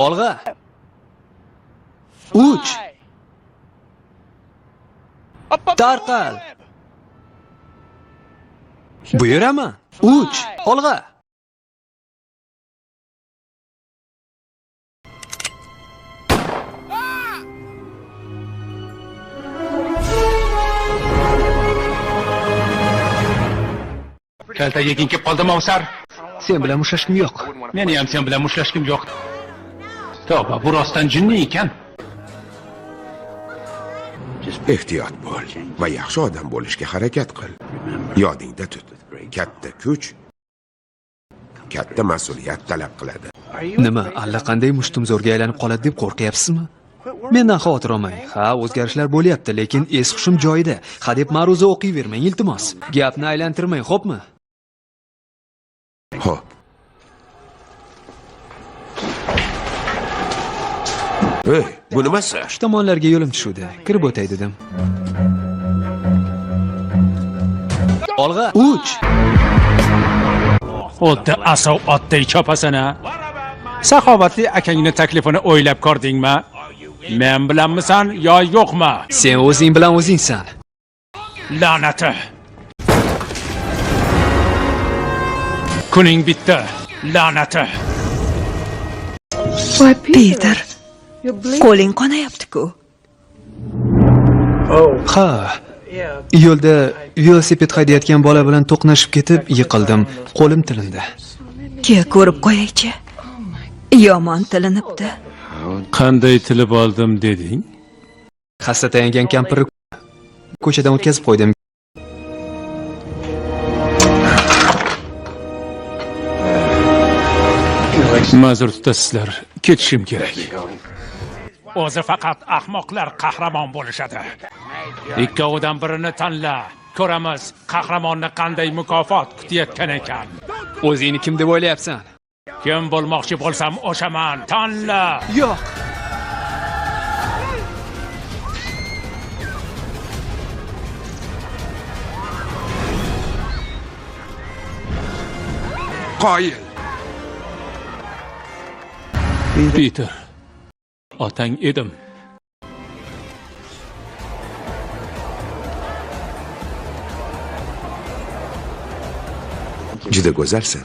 Olg'a. 3. Tarqal. Buyuraman. 3. Olg'a. Kalta yegin kelib qoldimi Ovsar? Sen bilan mushtlashkim yo'q. Meni ham sen bilan mushtlashkim yo'q. Tavba, bu rostdan jinni ekan. Ehtiyot bo'l va yaxshi odam bo'lishga harakat qil. Yodingda tut. Katta kuch katta mas'uliyat talab qiladi. Nima, allaqanday mushtumzo'rga aylanib qoladi deb qo'rqyapsizmi? Mendan xavotir olmang. Ha, o'zgarishlar bo'lyapti, lekin es-hushim joyida. Ha deb ma'ruza o'qiyvermang, iltimos. Gapni aylantirmang, xo'pmi? Xo'p. Ey, bu nimasi? Shu tomonlarga yo'lim tushuvdi. Kirib o'tay dedim. Olg'a. 3. O'tda asov otday chopasan-a. Saxovatli akangni taklifini o'ylab ko'rdingmi? Men bilanmisan yo yo'qmi? Sen o'zing bilan o'zingsan. La'nati. Kuning bitdi. La'nati. Peter, qo'ling qonayapti-ku. Ha. Yo'lda velosiped haydayotgan bola bilan to'qnashib ketib yiqildim. Qo'lim tilindi. Ke ko'rib qo'yaychi. Yomon tilinibdi. Qanday tilib oldim deding? Xasta tayangan kampirni ko'chadan o'tkazib qo'ydim. Ma'zur tutasizlar, ketishim kerak. O'zi faqat ahmoqlar qahramon bo'lishadi. Ikkovidan birini tanla. Ko'ramiz qahramonni qanday mukofot kutayotgan ekan. O'zingni kim deb o'ylayapsan? Kim bo'lmoqchi bo'lsam o'shaman. Tanla. Yo'q. Qoyil. Peter. Otang edim. Juda go'zalsan.